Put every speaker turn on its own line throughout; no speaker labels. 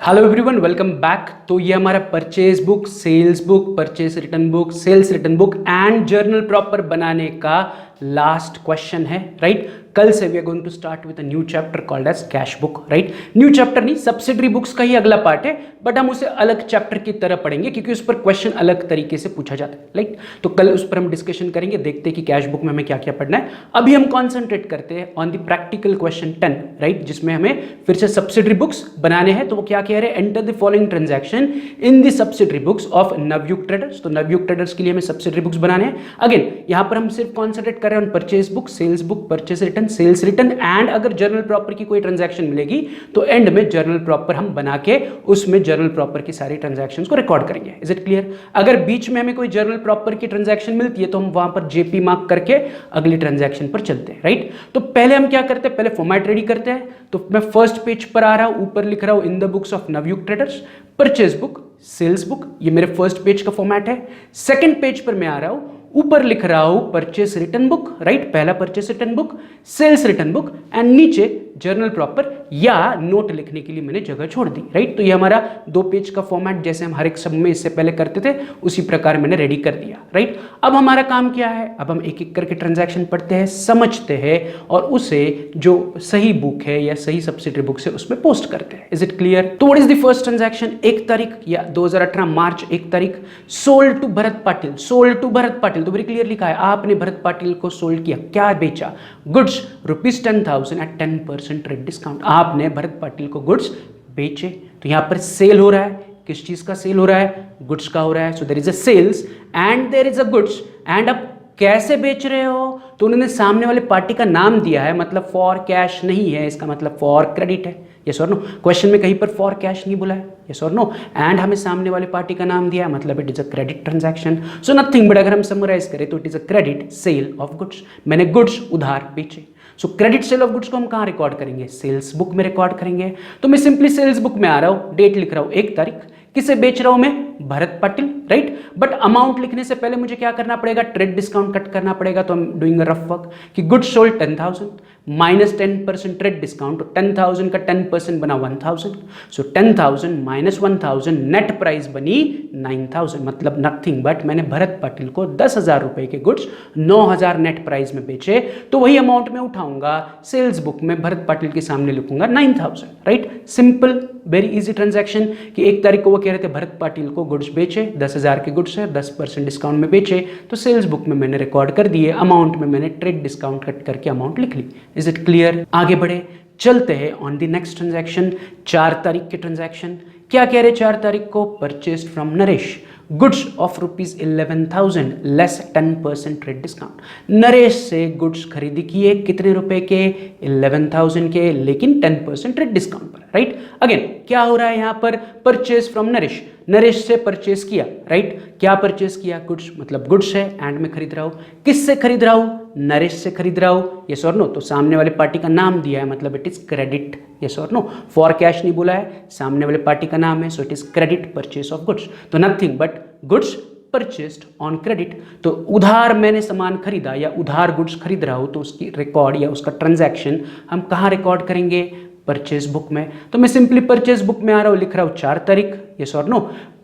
Hello everyone, welcome back. तो ये हमारा purchase book, sales book, purchase return book, sales return book and journal proper बनाने का last question है, right. कल से we are going to start with a new chapter called as cash book, right. New chapter नहीं, subsidiary books का ही अगला part है, बट हम उसे अलग चैप्टर की तरह पढ़ेंगे क्योंकि उस पर क्वेश्चन अलग तरीके से पूछा जाता है, राइट। तो कल उस पर हम डिस्कशन करेंगे, देखते हैं कि कैश बुक में हमें क्या क्या पढ़ना है। अभी हम कॉन्सेंट्रेट करते हैं on the practical question 10, right, जिसमें हमें फिर से सब्सिडरी बुक्स बनाने हैं। तो वो क्या कह रहे हैं, enter the following transaction in the subsidiary books of Navyug traders. तो नवयुग ट्रेडर्स के लिए हमें सब्सिडरी बुक्स बनाने हैं। अगेन यहां पर हम सिर्फ कॉन्सेंट्रेट कर रहे हैं on purchase book, sales book, purchase return, sales return and अगर जर्नल प्रॉपर की कोई ट्रांजैक्शन मिलेगी तो एंड में जर्नल प्रॉपर हम बना के उसमें जर्नल प्रॉपर की सारी ट्रांजैक्शंस को रिकॉर्ड करेंगे। Is it clear? अगर बीच में हमें कोई जर्नल प्रॉपर की ट्रांजैक्शन मिलती है तो हम वहां पर जेपी मार्क करके अगली ट्रांजैक्शन पर चलते हैं, राइट। तो पहले हम क्या करते हैं, पहले फॉर्मेट रेडी करते हैं। तो मैं फर्स्ट पेज पर आ रहा हूं, ऊपर लिख रहा हूं in the books of Navyug traders, purchase book, sales book, ये मेरे फर्स्ट पेज का फॉर्मेट है। सेकंड पेज पर मैं आ रहा हूं, ऊपर लिख रहा हूं परचेस रिटर्न बुक, राइट, पहला purchase return book, sales return book and नीचे जर्नल प्रॉपर या नोट लिखने के लिए मैंने जगह छोड़ दी, राइट। तो ये हमारा 2 पेज का फॉर्मेट जैसे हम हर एक सब में इससे पहले करते थे उसी प्रकार मैंने रेडी कर दिया, राइट। अब हमारा काम क्या है, अब हम एक एक करके ट्रांजैक्शन पढ़ते हैं, समझते हैं और उसे जो सही बुक है या सही सब्सिडरी बुक से उसमें पोस्ट करते हैं। Is it clear? तो what is the first transaction? 1 तारीख या 2018 मार्च 1 तारीख, sold to Bharat Patil, sold to Bharat Patil. तो वेरी क्लियर लिखा है, आपने भरत पाटिल को सोल्ड किया, क्या बेचा? Goods ₹10,000 at 10% trade discount. आपने भरत पाटिल को गुड्स बेचे। तो यहां पर सेल हो रहा है, किस चीज का सेल हो रहा है? गुड्स का हो रहा है। So there is a sales and there is a goods. And अब कैसे बेच रहे हो? तो उन्होंने सामने वाले पार्टी का नाम दिया है, मतलब फॉर कैश नहीं है, इसका मतलब फॉर क्रेडिट है। यस और नो? क्वेश्चन में कहीं पर फॉर कैश नहीं बोला है, यस और नो? एंड हमें सामने वाले पार्टी का नाम दिया है, मतलब it is a credit transaction. So nothing but अगर हम समराइज करें तो it is a credit sale of goods. मैंने गुड्स उधार बेचे। सो क्रेडिट सेल ऑफ गुड्स को हम कहां रिकॉर्ड करेंगे? सेल्स बुक में रिकॉर्ड करेंगे। तो मैं सिंपली सेल्स बुक में आ रहा हूं, डेट लिख रहा हूं 1 तारीख, किसे बेच रहा हूं मैं? Bharat Patil, right. But amount लिखने से पहले मुझे क्या करना पड़ेगा? ट्रेड डिस्काउंट कट करना पड़ेगा। तो हम डूइंग अ रफ वर्क कि goods sold 10,000 minus 10% trade discount, तो 10,000 का 10% बना 1,000। सो 10,000 माइनस 1,000 नेट प्राइस बनी 9,000, मतलब नथिंग बट मैंने भरत पाटिल को 10,000 रुपए के गुड्स 9,000 नेट प्राइस में बेचे। तो वही अमाउंट में उठाऊंगा, सेल्स बुक में भरत पाटिल के सामने लिखूंगा 9,000, right. Simple, very easy transaction कि 1 तारीख को वो कह रहे थे भरत पाटिल को गुड्स बेचे, 10,000 के गुड्स है, 10% डिस्काउंट में बेचे, तो सेल्स बुक में मैंने रिकॉर्ड कर दिए, अमाउंट में मैंने ट्रेड डिस्काउंट कट करके अमाउंट लिख ली। Is it clear? आगे बढ़े, चलते हैं ऑन द नेक्स्ट ट्रांजैक्शन, 4 तारीख के ट्रांजैक्शन। क्या कह रहे 4 तारीख को? Purchased from Naresh goods of ₹11,000 less 10% trade discount. Naresh से गुड्स खरीदी किए, कितने रुपए के? 11,000 के, लेकिन 10% ट्रेड डिस्काउंट पर, राइट। अगेन क्या हो रहा है यहां पर? परचेज फ्रॉम नरेश, नरेश से परचेज किया, राइट। क्या परचेज किया? गुड्स, मतलब गुड्स है एंड में खरीद रहा हूं। किससे खरीद रहा हूं? नरेश से खरीद रहा हूं, यस और नो? तो सामने वाले पार्टी का नाम दिया है, मतलब इट इज क्रेडिट, यस और नो? फॉर कैश नहीं बोला है, सामने वाले पार्टी का नाम है, so it is credit purchase of goods. तो nothing but goods purchased on credit. तो उधार मैंने सामान खरीदा या उधार गुड्स खरीद रहा हूं, तो उसकी रिकॉर्ड या उसका ट्रांजैक्शन हम कहां रिकॉर्ड करेंगे? परचेज बुक में। तो मैं सिंपली परचेज बुक में आ रहा हूं, लिख रहा हूं 4 तारीख, यस और नो?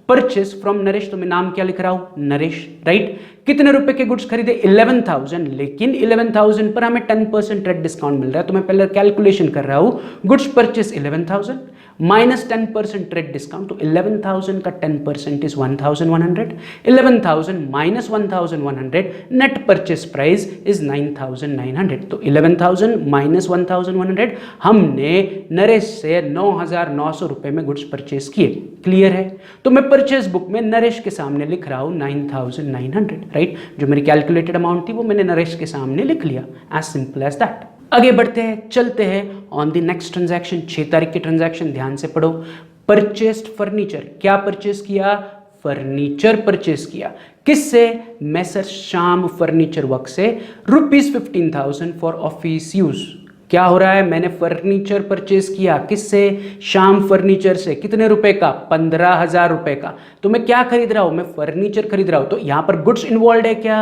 परचेज फ्रॉम नरेश, तो मैं नाम क्या लिख रहा हूं? नरेश, राइट। कितने रुपए के गुड्स खरीदे? 11,000, लेकिन 11,000 पर हमें 10% ट्रेड डिस्काउंट मिल रहा है। तो मैं पहले कैलकुलेशन कर रहा हूं, goods purchase 11,000 minus 10% trade discount, तो 11,000 का 10% is 1,100, 11,000 minus 1,100, net purchase price is 9,900। तो 11,000 माइनस 1,100 हमने नरेश से 9,900 रुपए में गुड्स परचेस किए। क्लियर है? तो मैं परचेस बुक में नरेश के सामने लिख रहा हूं 9,900, राइट। जो मेरी कैलकुलेटेड अमाउंट थी वो मैंने नरेश के सामने लिख लिया, एज सिंपल एज दैट। आगे बढ़ते हैं, चलते हैं ऑन द नेक्स्ट ट्रांजैक्शन, 6 तारीख की ट्रांजैक्शन, ध्यान से पढ़ो। परचेस्ड फर्नीचर, क्या परचेस किया? फर्नीचर परचेस किया। किससे? मैसर श्याम फर्नीचर वर्क से, ₹15,000 फॉर ऑफिस यूज, क्या हो रहा है, मैंने फर्नीचर परचेज किया, किससे, श्याम फर्नीचर से, कितने रुपए का, 15,000 रुपए का। तो मैं क्या खरीद रहा हूं, मैं फर्नीचर खरीद रहा हूं। तो यहां पर गुड्स इन्वॉल्व है क्या,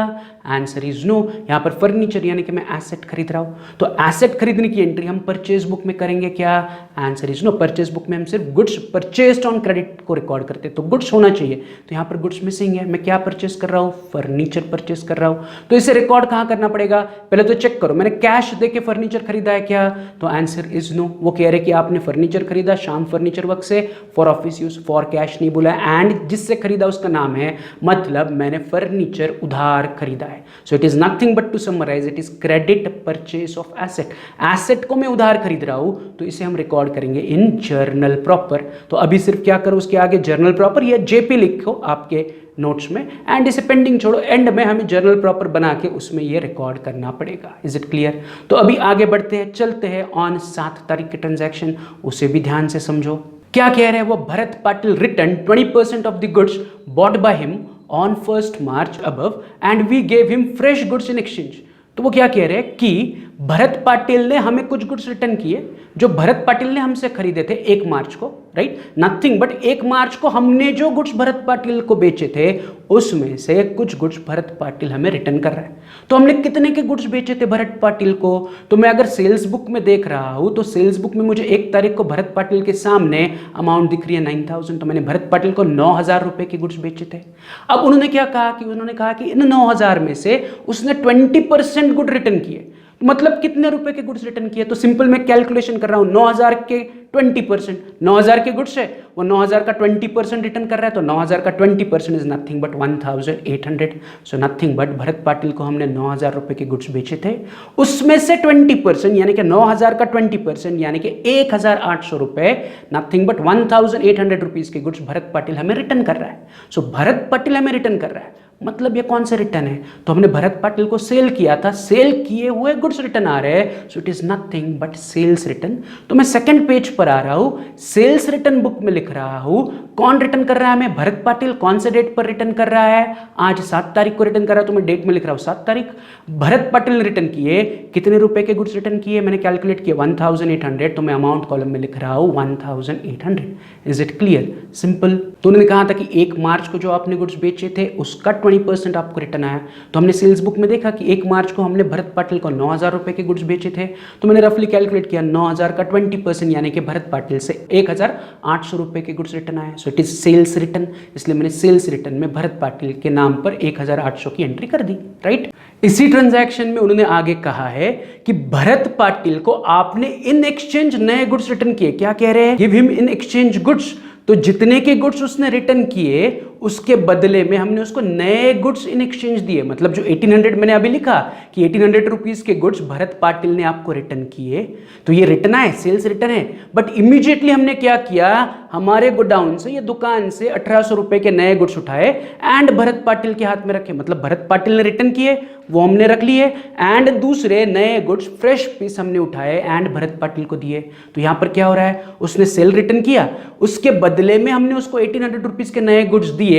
आंसर इज नो। यहां पर फर्नीचर यानी कि मैं एसेट खरीद रहा हूं, तो एसेट खरीदने की एंट्री हम परचेज बुक में करेंगे क्या, answer is no. Purchase book में हम सिर्फ गुड्स परचेस्ड ऑन क्रेडिट को रिकॉर्ड करते हैं, तो गुड्स होना चाहिए, तो यहां पर गुड्स मिसिंग है। मैं क्या परचेस कर रहा हूं, फर्नीचर परचेस कर रहा हूं। तो इसे रिकॉर्ड कहां करना पड़ेगा, पहले तो चेक करो मैंने कैश देके फर्नीचर खरीदा है क्या, तो आंसर इज नो। वो कह रहे कि आपने फर्नीचर खरीदा श्याम फर्नीचर वर्क से for office use, for cash नहीं बोला, एंड जिससे खरीदा उसका नाम है, मतलब मैंने फर्नीचर उधार खरीदा है। So it is nothing but to summarise, it is credit purchase of asset. Asset को मैं उधार खरीद रहा हूं, तो इसे हम रिकॉर्ड करेंगे इन जर्नल प्रॉपर। तो अभी सिर्फ क्या करो, उसके आगे जर्नल प्रॉपर या जेपी लिखो आपके नोट्स में, एंड इसे पेंडिंग छोड़ो, एंड में हमें जर्नल प्रॉपर बना के उसमें ये रिकॉर्ड करना पड़ेगा। Is it clear. तो अभी आगे बढ़ते हैं, चलते हैं ऑन 7 तारीख के ट्रांजैक्शन, उसे भी ध्यान से समझो। क्या कह रहे हैं वो, Bharat Patil return 20% of the goods bought by him on 1 March above and we gave him fresh goods in exchange. तो वो क्या कह रहे हैं कि भरत पाटिल ने हमें कुछ गुड्स रिटर्न किए जो भरत पाटिल ने हमसे खरीदे थे 1 मार्च को, राइट, नथिंग बट 1 मार्च को हमने जो गुड्स भरत पाटिल को बेचे थे उसमें से कुछ गुड्स भरत पाटिल हमें रिटर्न कर रहा है। तो हमने कितने के गुड्स बेचे थे भरत पाटिल को, तो मैं अगर सेल्स बुक में देख रहा हूं तो सेल्स बुक में मुझे 1 तारीख को भरत पाटिल के सामने अमाउंट दिख रही है 9,000, तो मैंने भरत पाटिल को 9,000 रुपए के गुड्स बेचे थे। अब उन्होंने क्या कहा कि उन्होंने कहा कि इन 9,000 में से उसने 20% गुड रिटर्न किए, मतलब कितने रुपए के गुड्स रिटर्न किए, तो सिंपल मैं कैलकुलेशन कर रहा हूं, 9,000 के 20%, 9,000 के गुड्स है, वो 9,000 का 20% रिटर्न कर रहा है, तो 9,000 का 20% is nothing but 1,800। So nothing but Bharat Patil को हमने 9,000 रुपए के गुड्स बेचे थे, उसमें से 20% यानी कि 9,000 का 20% यानी कि 1,800 रुपए, नथिंग बट 1,800 रुपीज के गुड्स भरत पाटिल हमें रिटर्न कर रहा है। सो भरत पाटिल हमें रिटर्न कर रहा है, मतलब ये कौन सा रिटर्न है, तो हमने भरत पाटिल को सेल किया था, सेल किए हुए गुड्स रिटर्न आ रहे हैं, so it is nothing but sales return. तो मैं सेकंड पेज पर आ रहा हूं, सेल्स रिटर्न बुक में लिख रहा हूं, कौन रिटर्न कर रहा है हमें, भरत पाटिल। कौन से डेट पर रिटर्न कर रहा है, आज 7 तारीख को रिटर्न कर रहा है, तो मैं डेट में लिख रहा हूं 7 तारीख। भरत पाटिल ने रिटर्न किए, कितने रुपए के गुड्स रिटर्न किए, मैंने कैलकुलेट किया 1,800, तो मैं अमाउंट कॉलम में लिख रहा हूं 1,800। Is it clear, simple. तो उन्होंने कहा था कि 1 मार्च को जो आपने गुड्स बेचे थे उसका 20% आपको रिटर्न आया, तो हमने सेल्स बुक में देखा कि 1 मार्च को हमने भरत पाटिल को 9,000 रुपए के गुड्स बेचे थे, तो मैंने रफली कैलकुलेट किया 9,000 का 20% यानी कि भरत पाटिल से 1,800 रुपए के गुड्स रिटर्न आए, so it is sales return. इसलिए मैंने सेल्स रिटर्न में भरत पाटिल के नाम पर 1,800 की एंट्री कर दी, राइट। इसी ट्रांजैक्शन में उन्होंने आगे कहा है कि भरत पाटिल को आपने इन एक्सचेंज नए गुड्स रिटर्न किए, क्या कह रहे हैं, give him in exchange goods. तो जितने के गुड्स उसने रिटर्न किए उसके बदले में हमने उसको नए गुड्स इन एक्सचेंज दिए, मतलब जो 1,800 मैंने अभी लिखा कि 1,800 रुपीज के गुड्स भरत पाटिल ने आपको रिटर्न किए, तो ये रिटर्न है, सेल्स रिटर्न है। बट इमीडिएटली हमने क्या किया, हमारे गोडाउन से, ये दुकान से 1,800 रुपए के नए गुड्स उठाए एंड भरत पाटिल के हाथ में रखे, मतलब भरत पाटिल ने रिटर्न किए, वो हमने रख लिए, एंड दूसरे नए गुड्स फ्रेश पीस हमने उठाए एंड भरत पाटिल को दिए। तो यहां पर क्या हो रहा है, उसने सेल रिटर्न किया, उसके बदले में हमने उसको 1,800 रुपीज के नए गुड्स दिए,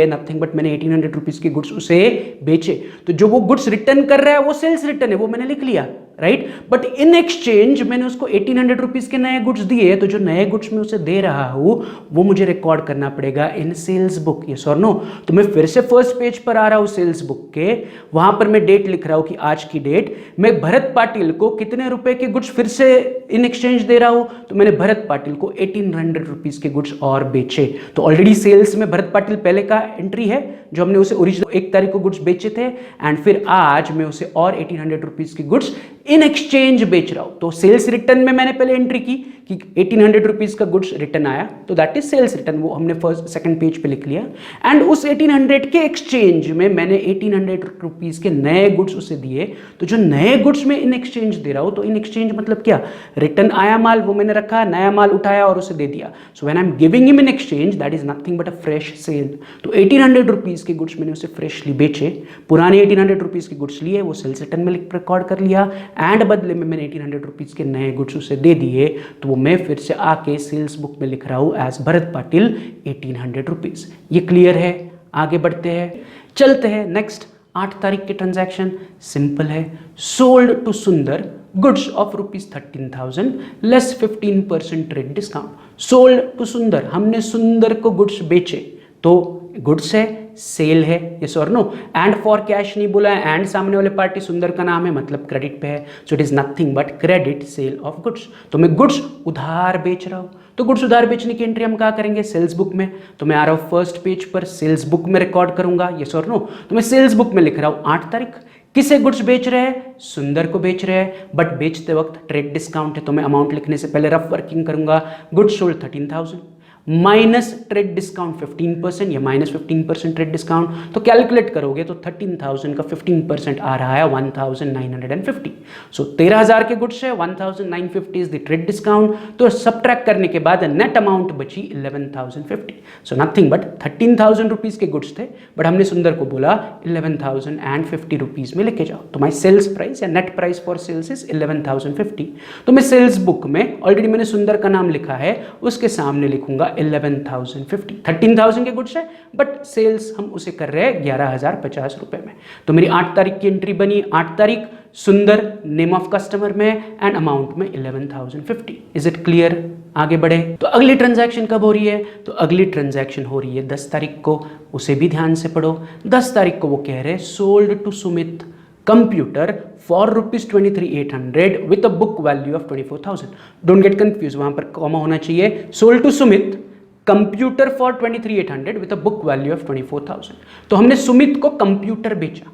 नथिंग बट मैंने 1,800 रुपीज के गुड्स उसे बेचे। तो जो वो गुड्स रिटर्न कर रहा है वो सेल्स रिटर्न है, वो मैंने लिख लिया, राइट। बट इन एक्सचेंज मैंने उसको 1,800 रुपीज के नए गुड्स दिए, तो जो नए गुड्स मैं उसे दे रहा हूं वो मुझे रिकॉर्ड करना पड़ेगा इन सेल्स बुक, यस और नो। तो मैं फिर से फर्स्ट पेज पर आ रहा हूं सेल्स बुक के, वहां पर मैं डेट लिख रहा हूं कि आज की डेट, मैं भरत पाटिल को कितने रुपए के गुड्स फिर से इन एक्सचेंज दे रहा हूं, तो मैंने भरत पाटिल को 1,800 रुपीज के गुड्स और बेचे। तो ऑलरेडी सेल्स में भरत पाटिल पहले का एंट्री है, जो हमने उसे ओरिजिनल 1 तारीख को गुड्स बेचे थे, एंड फिर आज मैं उसे और 1,800 रुपीज के गुड्स इन एक्सचेंज बेच रहा हूं। तो सेल्स रिटर्न में मैंने पहले एंट्री की कि 1,800 रुपीज का गुड्स रिटर्न आया, तो दैट इज सेल्स रिटर्न, वो हमने फर्स्ट सेकंड पेज पे लिख लिया। एंड उस 1,800 के एक्सचेंज में मैंने 1,800 रुपीज के नए गुड्स उसे दिए। तो जो नए गुड्स में इन एक्सचेंज दे रहा हूं, तो इन एक्सचेंज मतलब क्या, रिटर्न आया माल वो मैंने रखा, नया माल उठाया और उसे दे दिया। So when I am giving him in exchange that is nothing but a fresh sale. तो 1,800 रुपीज के गुड्स मैंने उसे फ्रेशली बेचे, पुराने 1,800 रुपीज के गुड्स लिए, वो सेल्स रिटर्न में रिकॉर्ड कर लिया, एंड बदले में मैंने 1,800 रुपीज के नए गुड्स उसे दे दिए, तो वो मैं फिर से आके सेल्स बुक में लिख रहा हूं एज भरत पाटिल 1,800 रुपीज। ये क्लियर है, आगे बढ़ते हैं, चलते हैं नेक्स्ट 8 तारीख के ट्रांजैक्शन। सिंपल है, sold to Sundar goods of ₹13,000 less 15% trade discount. Sold to Sundar, हमने सुंदर को गुड्स बेचे तो गुड्स है, सेल है, यस और नो। एंड फॉर कैश नहीं बोला है, एंड सामने वाले पार्टी सुंदर का नाम है मतलब क्रेडिट पे है, so it is nothing but credit sale of goods. तो मैं गुड्स उधार बेच रहा हूं, तो गुड्स उधार बेचने की एंट्री हम कहाँ करेंगे, सेल्स बुक में। तो मैं आ रहा हूं फर्स्ट पेज पर, सेल्स बुक में रिकॉर्ड करूंगा, यस और नो। तो मैं सेल्स बुक में लिख रहा हूं 8 तारीख। किसे गुड्स बेच रहे हैं, सुंदर को बेच रहे हैं, बट बेचते वक्त ट्रेड डिस्काउंट है, तो मैं अमाउंट लिखने से पहले रफ वर्किंग करूंगा। Goods sold 13,000 minus trade discount 15% या माइनस 15% ट्रेड डिस्काउंट, तो कैलकुलेट करोगे तो 13,000 का 15% आ रहा है 1,950। सो 13,000 के गुड्स है, 1,950 इज द ट्रेड डिस्काउंट, तो सब्ट्रैक्ट करने के बाद नेट अमाउंट बची 11,050। सो नथिंग बट 13,000 रुपीज के गुड्स थे, बट हमने सुंदर को बोला 11,050 रुपीज में लेके जाओ, तो माई सेल्स प्राइस या net price for sales is 11,050। तो मैं सेल्स बुक में ऑलरेडी मैंने सुंदर का नाम लिखा है, उसके सामने लिखूंगा 11,050। 13,000 के गुड्स है बट सेल्स हम उसे कर रहे हैं 11,050 रुपए में। तो मेरी 8 तारीख की एंट्री बनी, 8 तारीख सुंदर नेम ऑफ कस्टमर में एंड अमाउंट में 11,050। Is it clear? आगे बढ़े। तो अगली ट्रांजैक्शन कब हो रही है, तो अगली ट्रांजैक्शन हो रही है 10 तारीख को, उसे भी ध्यान से पढ़ो। 10 तारीख को वो कह रहे हैं sold to Sumit computer for ₹23,800 with a book value of 24,000। Don't get confuse, वहां पर कॉमा होना चाहिए। Sold to Sumit computer for 23,800 with a book value of 24,000। तो हमने सुमित को कंप्यूटर बेचा।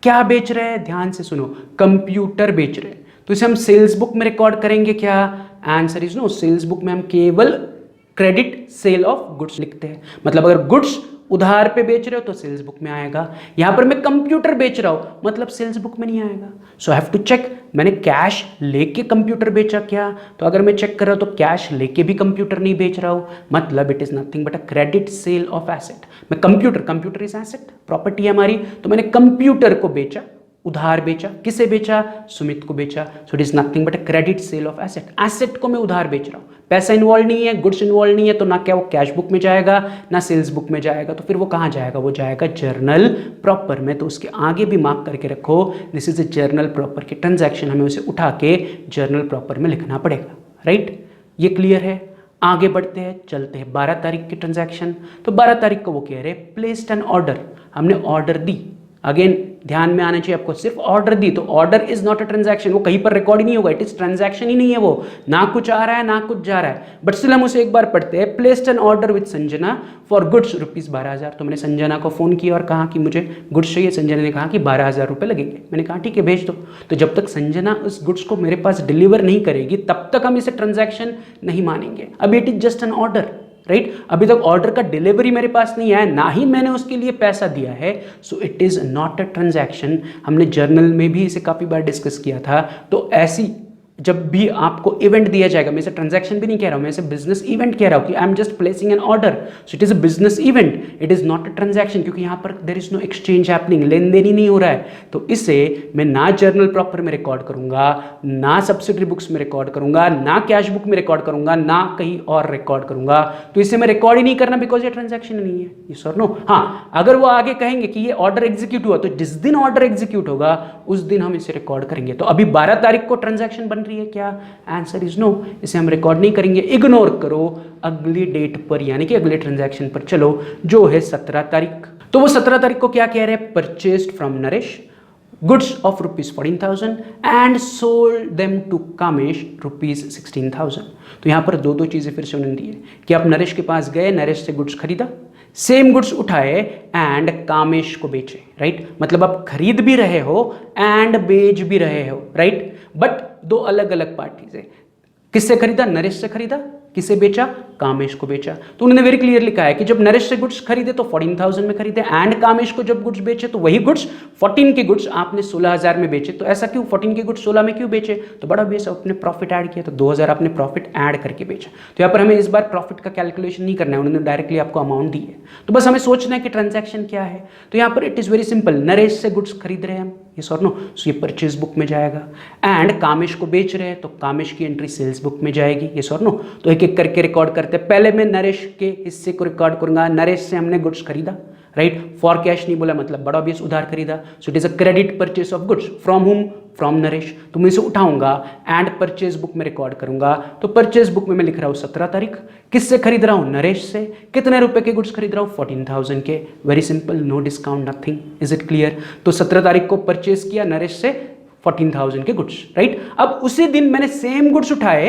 क्या बेच रहे हैं, ध्यान से सुनो, कंप्यूटर बेच रहे हैं, तो इसे हम सेल्स बुक में रिकॉर्ड करेंगे क्या? Answer is no, sales book में हम केवल क्रेडिट सेल ऑफ गुड्स लिखते हैं। मतलब अगर गुड्स उधार पे बेच रहे हो तो सेल्स बुक में आएगा, यहां पर मैं कंप्यूटर बेच रहा हूं मतलब सेल्स बुक में नहीं आएगा। सो आई हैव टू चेक, मैंने कैश लेके कंप्यूटर बेचा क्या? तो अगर मैं चेक कर रहा हूं तो कैश लेके भी कंप्यूटर नहीं बेच रहा हूं, मतलब it is nothing but a credit sale of asset. मैं कंप्यूटर इज एसेट, प्रॉपर्टी है हमारी, तो मैंने कंप्यूटर को बेचा, उधार बेचा। किसे बेचा? सुमित को बेचा। सो it is nothing but a credit sale of asset. Asset को मैं उधार बेच रहा हूं, पैसा इन्वॉल्व नहीं है, गुड्स इन्वॉल्व नहीं है, तो ना क्या वो कैश बुक में जाएगा ना सेल्स बुक में जाएगा, तो फिर वो कहां जाएगा? वो जाएगा जर्नल प्रॉपर में। तो उसके आगे भी मार्क करके रखो, this is a journal proper की ट्रांजैक्शन, हमें उसे उठा के जर्नल प्रॉपर में लिखना पड़ेगा, राइट? ये क्लियर है? आगे बढ़ते हैं, चलते हैं 12 तारीख की ट्रांजैक्शन। तो 12 तारीख को वो कह रहे हैं प्लेस्ड एन ऑर्डर, हमने ऑर्डर दी। अगेन ध्यान में आना चाहिए आपको, सिर्फ ऑर्डर दी, तो order is not a transaction, वो कहीं पर रिकॉर्ड ही नहीं होगा, इट इज ट्रांजैक्शन ही नहीं है, वो ना कुछ आ रहा है ना कुछ जा रहा है, बट स्टिल हम उसे एक बार पढ़ते हैं। Placed an order with Sanjana for goods ₹12,000। तो मैंने संजना को फोन किया और कहा कि मुझे गुड्स चाहिए, संजना ने कहा कि 12,000 रुपये लगेंगे। मैंने कहा ठीक है भेज दो। तो जब तक संजना उस गुड्स को मेरे पास डिलीवर नहीं करेगी तब तक हम इसे ट्रांजैक्शन नहीं मानेंगे। अभी it is just an order, right? अभी तक ऑर्डर का डिलीवरी मेरे पास नहीं आया, ना ही मैंने उसके लिए पैसा दिया है, so it is not a transaction. हमने जर्नल में भी इसे काफी बार डिस्कस किया था। तो ऐसी जब भी आपको इवेंट दिया जाएगा, मैं इसे ट्रांजैक्शन भी नहीं कह रहा हूं, मैं इसे बिजनेस इवेंट कह रहा हूं कि I am just placing an order, so it is a business event, it is not a transaction, क्योंकि यहां पर there is no exchange happening, लेन देन ही नहीं हो रहा है। तो इसे मैं ना जर्नल प्रॉपर में रिकॉर्ड करूंगा, ना सब्सिडरी बुक्स में रिकॉर्ड करूंगा, ना कैश बुक में रिकॉर्ड करूंगा, ना कहीं और रिकॉर्ड करूंगा। तो इसे मैं रिकॉर्ड ही नहीं करना बिकॉज ये ट्रांजैक्शन नहीं है, यस और नो। हाँ, अगर वो आगे कहेंगे कि ये ऑर्डर एग्जीक्यूट हुआ, तो जिस दिन ऑर्डर एग्जीक्यूट होगा उस दिन हम इसे रिकॉर्ड करेंगे। तो अभी 12 तारीख को ट्रांजैक्शन बन रही है क्या? आंसर इज नो, इसे हम रिकॉर्ड नहीं करेंगे। इग्नोर करो, अगली डेट पर यानी कि अगले ट्रांजैक्शन पर चलो, जो है 17 तारीख। तो वो 17 तारीख को क्या कह रहे हैं? Purchased from Naresh goods of ₹14,000 and sold them to Kamesh ₹16,000। तो यहां पर दो चीजें फिर से उन्होंने दी है कि आप नरेश के पास गए, नरेश से गुड्स खरीदा, सेम गुड्स उठाए एंड कामेश को बेचे, राइट? मतलब आप खरीद भी रहे हो एंड बेच भी रहे हो, राइट? बट दो अलग अलग पार्टीज है। किससे खरीदा? नरेश से खरीदा। किसे बेचा? कामेश को बेचा। तो उन्होंने वेरी क्लियर लिखा है कि जब नरेश से गुड्स खरीदे तो 14,000 में खरीदे, एंड कामेश को जब गुड्स बेचे तो वही गुड्स 14 के गुड्स आपने 16,000 में बेचे। तो ऐसा क्यों? 14 के गुड्स 16 में क्यों बेचे? तो बड़ा बेस अपने प्रॉफिट ऐड किया, तो 2,000 आपने प्रॉफिट ऐड करके बेचा। तो यहाँ पर हमें इस बार प्रॉफिट का कैलकुलेशन नहीं करना है, उन्होंने डायरेक्टली आपको अमाउंट दी है, तो बस हमें सोचना है कि ट्रांजैक्शन क्या है। तो यहाँ पर it is very simple, Naresh से गुड्स खरीद रहे हैं हम, यस और नो, सो ये परचेज बुक में जाएगा। एंड कामेश को बेच रहे हैं तो कामेश की एंट्री सेल्स बुक में जाएगी, यस और नो। तो एक एक करके रिकॉर्ड करते हैं। पहले मैं नरेश के हिस्से को रिकॉर्ड करूंगा। नरेश से हमने गुड्स खरीदा, राइट? फॉर कैश नहीं बोला, मतलब बड़ा ऑब्वियस उधार खरीदा, सो it is a credit purchase of goods from हुम, फ्रॉम नरेश, तो मैं इसे उठाऊंगा एंड परचेज बुक में रिकॉर्ड करूंगा। तो परचेज बुक में मैं लिख रहा हूं 17 तारीख, किससे खरीद रहा हूं? नरेश से। कितने रुपए के गुड्स खरीद रहा हूं? 14,000 के। Very simple, no discount, nothing. Is it clear? तो 17 तारीख को परचेज किया नरेश से 14,000 के गुड्स, राइट। अब उसी दिन मैंने सेम गुड्स उठाए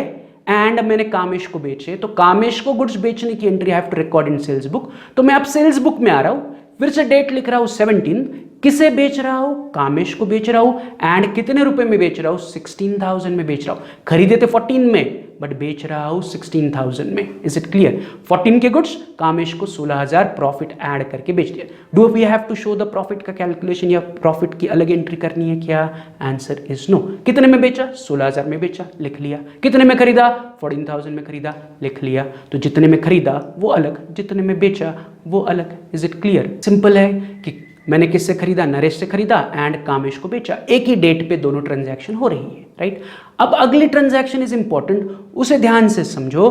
एंड मैंने कामेश को बेचे, तो कामेश को गुड्स बेचने की entry I have to record in sales book. तो मैं अब सेल्स बुक में आ रहा हूं, फिर से डेट लिख रहा हूं 17, किसे बेच रहा हूं? कामेश को बेच रहा हूं एंड कितने रुपए में बेच रहा हूं? 16,000 में बेच रहा हूं। खरीदे थे 14 में बट बेच रहा हूं 16,000 में। Is it clear? 14 के गुड्स, कामेश को 16,000 प्रॉफिट ऐड करके बेच दिया। Do we have to show the profit का कैलकुलेशन या प्रॉफिट की अलग एंट्री करनी है क्या? Answer is no. कितने में बेचा? 16,000 में बेचा, लिख लिया। कितने में खरीदा? 14,000 में खरीदा, लिख लिया। तो जितने में खरीदा वो अलग, जितने में बेचा वो अलग। Is it clear? सिंपल है कि मैंने किससे खरीदा? नरेश से खरीदा एंड कामेश को बेचा। एक ही डेट पे दोनों ट्रांजैक्शन हो रही है, राइट। अब अगली ट्रांजैक्शन इज इंपॉर्टेंट, उसे ध्यान से समझो।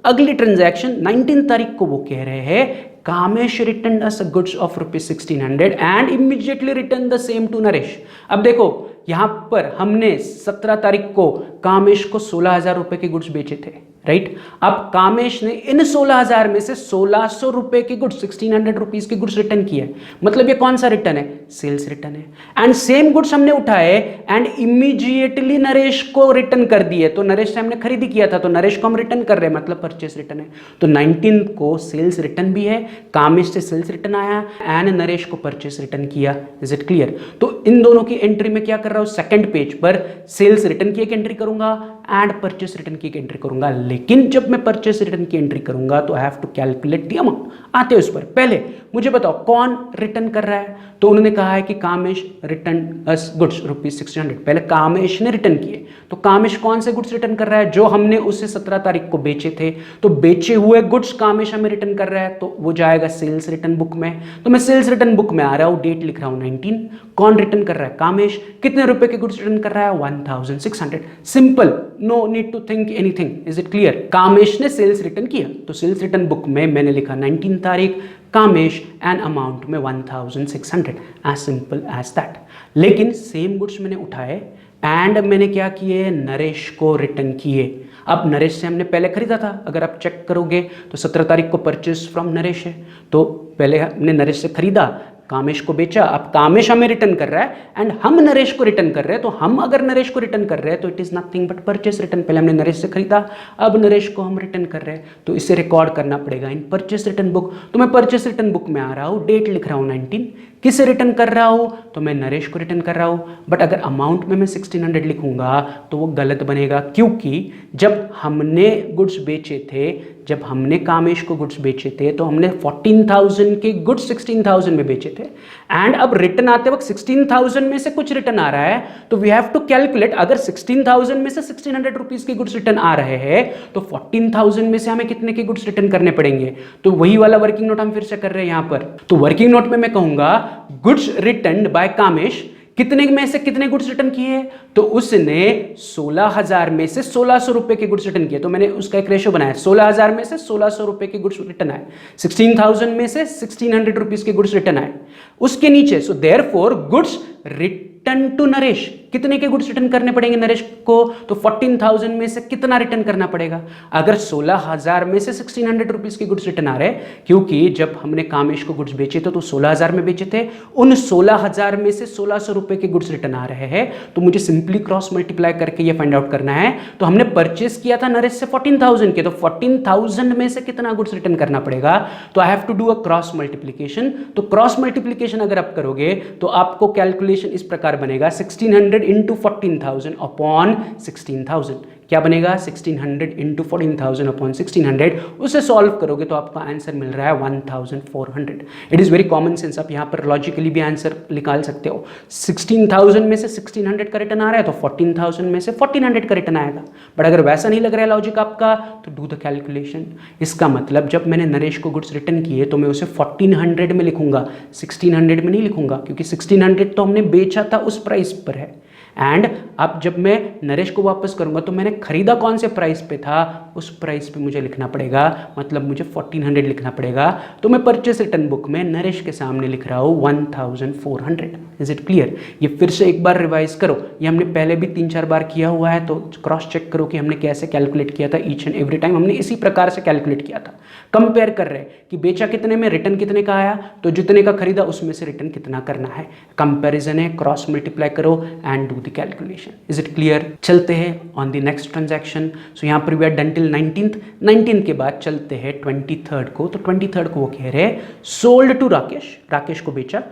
अगली ट्रांजैक्शन 19 तारीख को वो कह रहे हैं Kamesh return us goods of ₹1600 and immediately return the same to Naresh. अब देखो यहां पर हमने 17 तारीख को कामेश को 16,000 रुपए के गुड्स बेचे थे, राइट। अब कामेश ने इन 16,000 में से 1,600 रुपए के गुड्स, 1,600 रुपीज के गुड्स रिटर्न किए। मतलब ये कौन सा रिटर्न है? सेल्स रिटर्न है। एंड सेम गुड्स हमने उठाए एंड इमीडिएटली नरेश को रिटर्न कर दिए। तो नरेश से हमने खरीदी किया था, तो नरेश को हम रिटर्न कर रहे हैं, मतलब परचेस रिटर्न है। तो 19 को सेल्स रिटर्न भी है, कामेश से सेल्स रिटर्न आया एंड नरेश को परचेस रिटर्न किया। Is it clear? तो इन दोनों की एंट्री में क्या कर रहा हूं? सेकंड पेज पर सेल्स रिटर्न की एक एंट्री करूंगा एंड परचेस रिटर्न की एक एंट्री करूंगा। लेकिन जब मैं परचेस रिटर्न की एंट्री करूंगा तो I have to calculate the amount. आते हैं उस पर, पहले मुझे बताओ कौन रिटर्न कर रहा है? तो उन्होंने कहा है कि कामेश रिटर्न अस गुड्स ₹1600। पहले कामेश ने रिटर्न किए, तो कामेश कौन से गुड्स रिटर्न कर रहा है? जो हमने उसे 17 तारीख को बेचे थे। तो बेचे हुए गुड्स कामेश हमें रिटर्न कर रहा है, तो वो जाएगा सेल्स रिटर्न बुक में। तो मैं सेल्स रिटर्न बुक में आ रहा हूं, डेट लिख रहा हूं 19। कौन रिटर्न कर रहा है? कामेश। कितने रुपए के गुड्स रिटर्न कर रहा है? 1,600। Simple, no need to think anything. Is it clear? Kamesh ने सेल्स रिटर्न किया, तो सेल्स रिटर्न बुक में मैंने लिखा 19 तारीख, कामेश एंड अमाउंट में 1,600। As simple as that. लेकिन सेम गुड्स मैंने उठाए एंड मैंने क्या किए? नरेश को रिटर्न किए। अब नरेश से हमने पहले खरीदा था, अगर आप चेक करोगे तो 17 तारीख को परचेस फ्रॉम नरेश है। तो पहले हमने नरेश से खरीदा, कामेश को बेचा। अब कामेश हमें रिटर्न कर रहा है एंड हम नरेश को रिटर्न कर रहे हैं। तो हम अगर नरेश को रिटर्न कर रहे हैं तो it is nothing but purchase return. पहले हमने नरेश से खरीदा, अब नरेश को हम रिटर्न कर रहे हैं, तो इसे रिकॉर्ड करना पड़ेगा इन परचेस रिटर्न बुक। तो मैं परचेस रिटर्न बुक में आ रहा हूं, डेट लिख रहा हूं 19। किसे रिटर्न कर रहा हूं? तो मैं नरेश को रिटर्न कर रहा हूं। बट अगर अमाउंट में मैं 1600 लिखूंगा तो वो गलत बनेगा, क्योंकि जब हमने गुड्स बेचे थे, जब हमने कामेश को गुड्स बेचे थे तो हमने 14,000 के गुड्स 16,000 में बेचे थे। एंड अब रिटर्न आते वक्त 16,000 में से कुछ रिटर्न आ रहा है, तो वी हैव टू कैलकुलेट। अगर 16,000 में से 1,600 रुपीज के गुड्स रिटर्न आ रहे हैं तो 14,000 में से हमें कितने के गुड्स रिटर्न करने पड़ेंगे? तो वही वाला वर्किंग नोट हम फिर से कर रहे हैं यहां पर। तो वर्किंग नोट में मैं कहूंगा गुड्स रिटर्न बाय कामेश, कितने में से कितने गुड्स रिटर्न किए? तो उसने 16,000 में से 1,600 रुपए के गुड्स रिटर्न किए। तो मैंने उसका एक रेशियो बनाया, 16,000 में से 1,600 रुपए के गुड्स रिटर्न आए, 16,000 में से 1,600 रुपीज के गुड्स रिटर्न आए। उसके नीचे so therefore goods return to Naresh, कितने के गुड्स रिटर्न करने पड़ेंगे नरेश को? तो 14,000 में से कितना रिटर्न करना पड़ेगा? अगर 16,000 में से 1,600 रुपीज के गुड्स रिटर्न आ रहे, क्योंकि जब हमने कामेश को गुड्स बेचे थे तो 16,000 में बेचे थे, उन 16,000 में से 1,600 रुपए के गुड्स रिटर्न आ रहे हैं। तो मुझे सिंपली क्रॉस मल्टीप्लाई करके ये फाइंड आउट करना है। तो हमने परचेस किया था नरेश से 14,000 के, तो 14,000 में से कितना गुड्स रिटर्न करना पड़ेगा? तो I have to do a cross multiplication. तो क्रॉस मल्टीप्लिकेशन अगर आप करोगे तो आपको कैलकुलेशन इस प्रकार बनेगा, 1600 इंटू 14,000 अपॉन 16,000। क्या बनेगा? 1600 इंटू 14,000 अपॉन 1600। उसे सॉल्व करोगे तो आपका आंसर मिल रहा है 1,400। It is very common sense, आप यहाँ पर लॉजिकली भी आंसर निकाल सकते हो। 16,000 में से 1600 का रिटर्न आ रहा है तो 14,000 में से 1400 का रिटर्न आएगा। बट अगर वैसा नहीं लग रहा है लॉजिक आपका तो डू द कैलकुलेशन। इसका मतलब जब मैंने नरेश को गुड्स रिटर्न किए तो मैं उसे 1400 में लिखूंगा, 1600 में नहीं लिखूंगा, क्योंकि 1600 तो हमने बेचा था उस प्राइस पर है एंड अब जब मैं नरेश को वापस करूंगा तो मैंने खरीदा कौन से प्राइस पे था, उस प्राइस पे मुझे लिखना पड़ेगा, मतलब मुझे 1400 लिखना पड़ेगा। तो मैं परचेस रिटर्न बुक में नरेश के सामने लिख रहा हूँ 1400। Is it clear? ये फिर से एक बार रिवाइज करो, ये हमने पहले भी 3-4 बार किया हुआ है, तो क्रॉस चेक करो कि हमने कैसे कैलकुलेट किया था। ईच एंड एवरी टाइम हमने इसी प्रकार से कैलकुलेट किया था। कंपेयर कर रहे हैं कि बेचा कितने में, रिटर्न कितने का आया, तो जितने का खरीदा उसमें से रिटर्न कितना करना है। कंपैरिजन है, क्रॉस मल्टीप्लाई करो and do the calculation. Is it clear? चलते हैं ऑन द नेक्स्ट ट्रांजैक्शन। सो यहाँ पर we are done till 19th के बाद चलते हैं 23rd को। तो 23rd को वो कह रहे हैं सोल्ड टू राकेश, राकेश को बेचा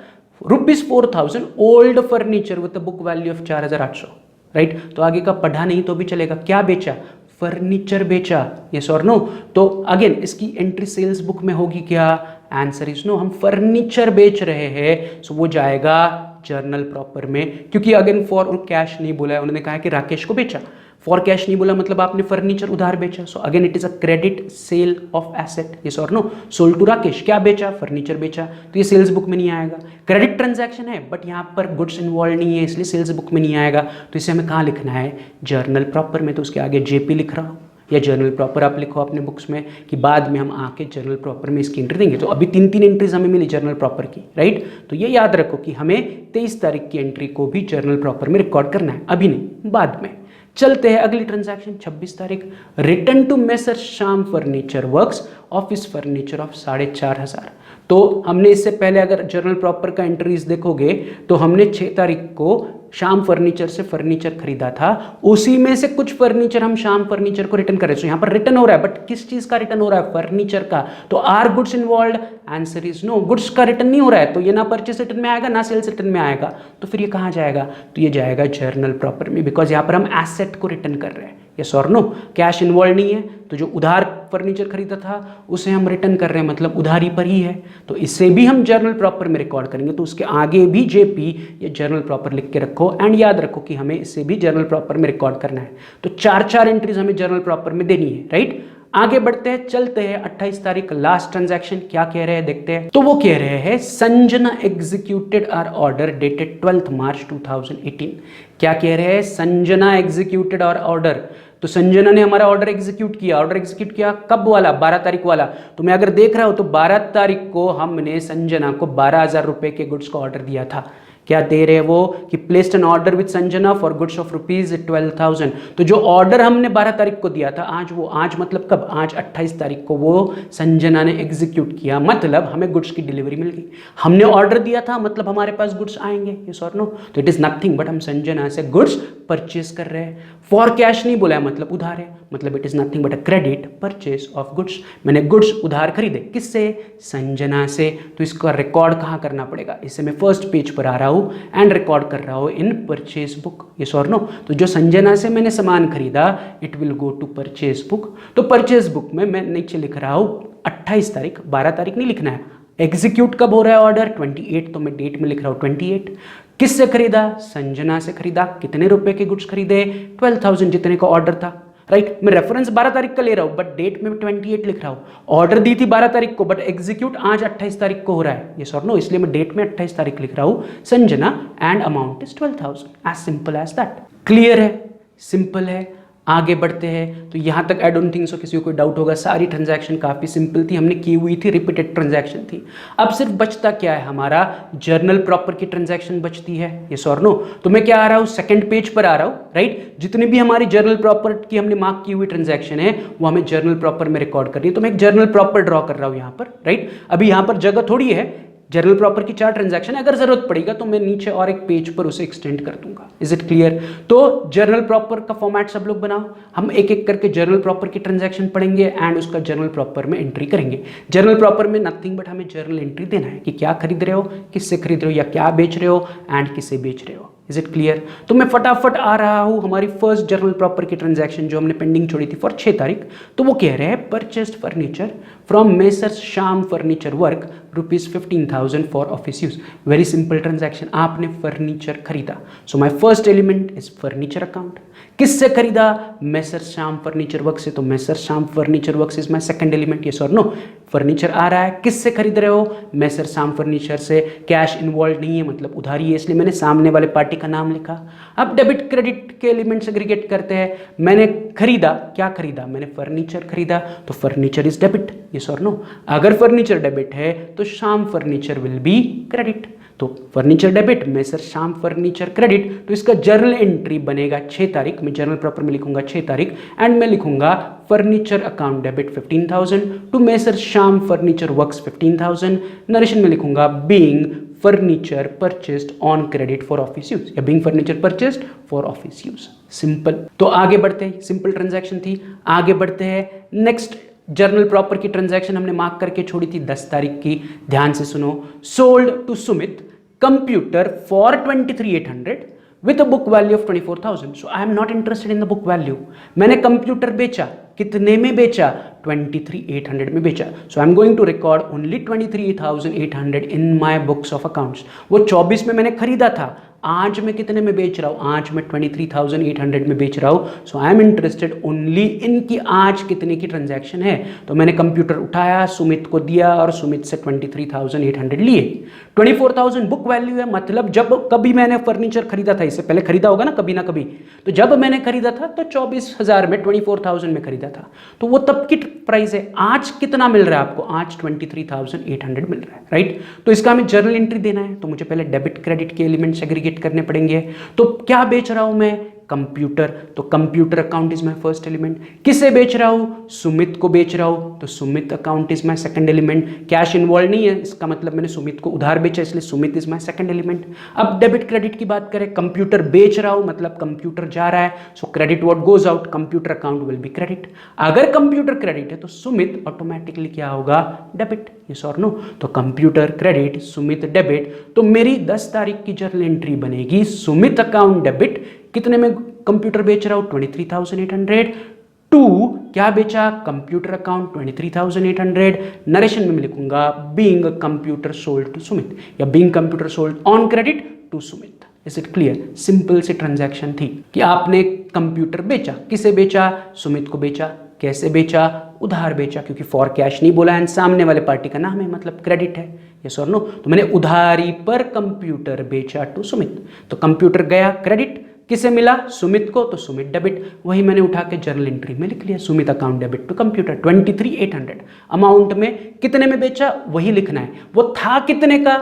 ₹4,000 old furniture with book value of 4,800। Right, तो आगे का पढ़ा नहीं तो भी चलेगा। क्या बेचा? फर्नीचर बेचा। यस और नो? तो अगेन इसकी एंट्री सेल्स बुक में होगी क्या? Answer is no. हम फर्नीचर बेच रहे हैं, सो वो जाएगा जर्नल प्रॉपर में, क्योंकि अगेन फॉर कैश नहीं बोला है, उन्होंने कहा कि राकेश को बेचा। फॉर कैश नहीं बोला मतलब आपने फर्नीचर उधार बेचा। So again it is a credit sale of asset. Yes और नो? सोल्ड टू राकेश, क्या बेचा? फर्नीचर बेचा, तो ये सेल्स बुक में नहीं आएगा। क्रेडिट ट्रांजैक्शन है बट यहाँ पर गुड्स इन्वॉल्व नहीं है, इसलिए सेल्स बुक में नहीं आएगा। तो इसे हमें कहाँ लिखना है? जर्नल प्रॉपर में। तो उसके आगे जेपी लिख रहा हूँ, या जर्नल प्रॉपर आप लिखो अपने बुक्स में, कि बाद में हम आके जर्नल प्रॉपर में इसकी एंट्री देंगे। तो अभी 3 एंट्रीज हमें मिली जर्नल प्रॉपर की, राइट? तो ये याद रखो कि हमें 23 तारीख की एंट्री को भी जर्नल प्रॉपर में रिकॉर्ड करना है, अभी नहीं, बाद में। चलते हैं अगली ट्रांजैक्शन 26 तारीख। Return to messrs Shyam furniture works office furniture of 4,500। तो हमने इससे पहले अगर जर्नल प्रॉपर का एंट्रीज देखोगे तो हमने 6 तारीख को श्याम फर्नीचर से फर्नीचर खरीदा था, उसी में से कुछ फर्नीचर हम श्याम फर्नीचर को रिटर्न कर रहे हैं। तो यहाँ पर रिटर्न हो रहा है, बट किस चीज का रिटर्न हो रहा है? फर्नीचर का। तो are goods involve? Answer is no, goods का रिटर्न नहीं हो रहा है, तो ये ना परचेस रिटर्न में आएगा ना सेल्स रिटर्न में आएगा। तो फिर ये कहाँ जाएगा? तो ये जाएगा जर्नल प्रॉपर में, बिकॉज यहाँ पर हम एसेट को रिटर्न कर रहे हैं। यस और नो? कैश इन्वॉल्व नहीं है, तो जो उधार फर्नीचर खरीदा था उसे हम रिटर्न कर रहे हैं, मतलब उधारी पर ही है, तो इससे भी हम जर्नल प्रॉपर में रिकॉर्ड करेंगे। तो उसके आगे भी जेपी या जर्नल प्रॉपर लिख के रखो, एंड याद रखो कि हमें इससे भी जर्नल प्रॉपर में रिकॉर्ड करना है। तो 4 एंट्रीज हमें जर्नल प्रॉपर में देनी है, राइट? आगे बढ़ते हैं, चलते हैं 28 तारीख लास्ट ट्रांजैक्शन। क्या कह रहे हैं देखते हैं। तो वो कह रहे हैं Sanjana executed our order dated 12 March 2018। क्या कह रहे हैं? Sanjana executed our order. तो संजना ने हमारा ऑर्डर एग्जीक्यूट किया। ऑर्डर एग्जीक्यूट किया कब वाला? 12 तारीख वाला। तो मैं अगर देख रहा हूं तो 12 तारीख को हमने संजना को 12,000 रुपए के गुड्स का ऑर्डर दिया था। क्या दे रहे हैं वो? कि placed an order with Sanjana for goods of ₹12,000। तो जो ऑर्डर हमने 12 तारीख को दिया था, आज मतलब कब? आज 28 तारीख को वो संजना ने एग्जीक्यूट किया, मतलब हमें गुड्स की डिलीवरी मिल गई। हमने ऑर्डर दिया था मतलब हमारे पास गुड्स आएंगे, यस और नो? तो इट इज नथिंग बट हम संजना से गुड्स परचेस कर रहे हैं। फॉर कैश नहीं बोला है, मतलब उधार है, मतलब it is nothing but a credit purchase of goods. मैंने गुड्स उधार खरीदे, किससे? संजना से। तो इसका रिकॉर्ड कहाँ करना पड़ेगा? इससे मैं फर्स्ट पेज पर आ रहा हूँ एंड रिकॉर्ड कर रहा हूँ इन परचेस बुक, यस और नो? तो जो संजना से मैंने सामान खरीदा it will go to purchase book. तो परचेस बुक में मैं नीचे लिख रहा हूँ 28 तारीख, 12 तारीख नहीं लिखना है। एग्जीक्यूट कब हो रहा है ऑर्डर? 28, तो मैं डेट में लिख रहा हूँ 28। किससे खरीदा? संजना से खरीदा। कितने रुपए के गुड्स खरीदे? 12,000, जितने का ऑर्डर था, राइट? मैं रेफरेंस 12 तारीख का ले रहा हूं बट डेट में 28 लिख रहा हूं। ऑर्डर दी थी 12 तारीख को बट एग्जीक्यूट आज 28 तारीख को हो रहा है, यस और नो? इसलिए मैं डेट में 28 तारीख लिख रहा हूं Sanjana and amount is 12,000। As simple as that. Clear है? सिंपल है। आगे बढ़ते हैं। तो यहाँ तक आई डोंट थिंक सो किसी को कोई डाउट होगा। सारी ट्रांजैक्शन काफ़ी सिंपल थी, हमने की हुई थी, रिपीटेड ट्रांजैक्शन थी। अब सिर्फ बचता क्या है? हमारा जर्नल प्रॉपर की ट्रांजैक्शन बचती है, यस और नो? तो मैं क्या आ रहा हूँ? सेकंड पेज पर आ रहा हूँ, राइट? जितनी भी हमारी जर्नल प्रॉपर की हमने मार्क की हुई ट्रांजैक्शन है वो हमें जर्नल प्रॉपर में रिकॉर्ड करनी है। तो मैं एक जर्नल प्रॉपर ड्रॉ कर रहा हूँ यहाँ पर, राइट? अभी यहाँ पर जगह थोड़ी है, जर्नल प्रॉपर की 4 ट्रांजैक्शन, अगर जरूरत पड़ेगा तो मैं नीचे और एक पेज पर उसे एक्सटेंड कर दूंगा। Is it clear? तो जर्नल प्रॉपर का फॉर्मेट सब लोग बनाओ, हम एक एक करके जर्नल प्रॉपर की ट्रांजैक्शन पढ़ेंगे एंड उसका जर्नल प्रॉपर में एंट्री करेंगे। जर्नल प्रॉपर में नथिंग बट हमें जर्नल एंट्री देना है कि क्या खरीद रहे हो, किससे खरीद रहे हो, या क्या बेच रहे हो एंड किसे बेच रहे हो। Is it clear? तो मैं फटाफट आ रहा हूं हमारी फर्स्ट जर्नल प्रॉपर की ट्रांजैक्शन जो हमने पेंडिंग छोड़ी थी फॉर 6 तारीख। तो वो कह रहे हैं purchased furniture from messrs Shyam furniture work ₹15,000 for office use. Very simple transaction, आपने फर्नीचर खरीदा। So my first element is furniture account. किससे खरीदा? मैसर श्याम फर्नीचर वर्क्स से, तो messrs Shyam furniture works is my second element, yes और no. Furniture आ रहा है, किससे खरीद रहे हो? मैसर श्याम फर्नीचर से। कैश इन्वॉल्व नहीं है मतलब उधारी है, इसलिए मैंने सामने वाले पार्टी का नाम लिखा। अब डेबिट क्रेडिट के एलिमेंट्स एग्रीगेट करते हैं। मैंने खरीदा, क्या खरीदा? मैंने फर्नीचर खरीदा, तो फर्नीचर इज डेबिट, यस और नो। अगर फर्नीचर डेबिट है तो Shyam furniture will be credit. तो फर्नीचर डेबिट, मैसर श्याम फर्नीचर क्रेडिट। तो इसका जर्नल एंट्री बनेगा 6 तारीख, मैं जर्नल प्रॉपर में लिखूंगा 6 तारीख, एंड मैं लिखूंगा furniture account debit 15,000 to messrs Shyam furniture works 15,000। Narration में लिखूंगा being furniture purchased on credit for office use, या being furniture purchased for office use. Simple. तो आगे बढ़ते हैं, सिंपल ट्रांजैक्शन थी। आगे बढ़ते हैं नेक्स्ट। जर्नल प्रॉपर की ट्रांजैक्शन हमने मार्क करके छोड़ी थी 10 तारीख की, ध्यान से सुनो। Sold to Sumit computer for 23,800 with a book value of 24,000। So I am not interested in the book value. मैंने कंप्यूटर बेचा, कितने में बेचा? 23,800 में बेचा। So I am going to record only 23,800 in my books of accounts. वो 24 में मैंने खरीदा था, आज मैं कितने में बेच रहा हूं? आज मैं 23,800 में बेच रहा हूं। So I am interested only in की आज कितने की ट्रांजैक्शन है। तो मैंने कंप्यूटर उठाया, सुमित को दिया और सुमित से 23,800 लिए। 24,000 बुक वैल्यू है, मतलब जब कभी मैंने फर्नीचर खरीदा था, इससे पहले खरीदा होगा ना कभी, तो जब मैंने खरीदा था तो 24,000 में, 24,000 में खरीदा था, तो वो तब की प्राइस है। आज कितना मिल रहा है आपको? आज 23,800 मिल रहा है, राइट। तो इसका हमें जर्नल एंट्री देना है, तो मुझे पहले डेबिट क्रेडिट के एलिमेंट्स एग्रीगेट करने पड़ेंगे। तो क्या बेच रहा हूं मैं? कंप्यूटर, तो computer account is my first element. किसे बेच रहा हूं? सुमित को बेच रहा हूं, तो Sumit account is my second element. Cash involve नहीं है, इसका मतलब मैंने सुमित को उधार बेचा, इसलिए Sumit is my second element. अब डेबिट क्रेडिट की बात करें, कंप्यूटर बेच रहा हूं मतलब कंप्यूटर जा रहा है, सो credit what goes out, computer account will be credit. अगर कंप्यूटर क्रेडिट है तो सुमित ऑटोमेटिकली क्या होगा? डेबिट, यस और नो। तो कंप्यूटर क्रेडिट, सुमित डेबिट। तो मेरी 10 तारीख की जर्नल एंट्री बनेगी सुमित अकाउंट डेबिट। कितने में कंप्यूटर बेच रहा हूं? 23,800 टू क्या बेचा? Computer account 23,800। नरेशन में मैं लिखूंगा being computer sold to Sumit, या being computer sold on credit to Sumit. Is it clear? Simple सी ट्रांजैक्शन थी कि आपने कंप्यूटर बेचा, किसे बेचा? सुमित को बेचा। कैसे बेचा? उधार बेचा, क्योंकि फॉर कैश नहीं बोला एंड सामने वाले पार्टी का नाम है, मतलब क्रेडिट है, यस और नो। तो मैंने उधारी पर कंप्यूटर बेचा टू सुमित, तो कंप्यूटर गया क्रेडिट, किसे मिला? सुमित को, तो सुमित डेबिट। वही मैंने उठा के जर्नल एंट्री में लिख लिया, Sumit account debit to computer 23,800। Amount में कितने में बेचा वही लिखना है, वो था कितने का,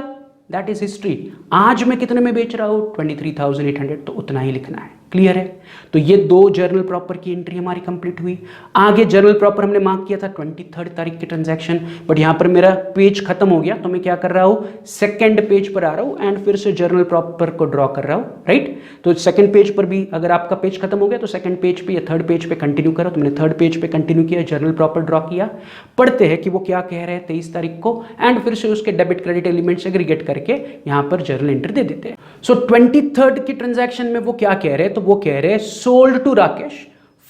दैट इज हिस्ट्री। आज मैं कितने में बेच रहा हूं? 23,800, तो उतना ही लिखना है। क्लियर है? तो ये 2 जर्नल प्रॉपर की एंट्री हमारी कंप्लीट हुई। आगे जर्नल प्रॉपर हमने मार्क किया था 23 तारीख की ट्रांजैक्शन, बट यहां पर मेरा पेज खत्म हो गया, तो मैं क्या कर रहा हूं? सेकंड पेज पर आ रहा हूं एंड फिर से जर्नल प्रॉपर को ड्रॉ कर रहा हूं, राइट। तो सेकंड पेज पर भी अगर आपका पेज खत्म हो गया तो सेकंड पेज पे या थर्ड पेज पे कंटिन्यू करो। तो मैंने थर्ड पेज पे कंटिन्यू किया, जर्नल प्रॉपर ड्रॉ किया। पढ़ते हैं कि वो क्या कह रहे हैं 23 तारीख को, एंड फिर से उसके डेबिट क्रेडिट एलिमेंट्स एग्रीगेट करके यहां पर जर्नल एंट्री दे देते हैं। सो 23 की ट्रांजैक्शन में वो क्या कह रहे हैं? तो वो कह रहे हैं sold to Rakesh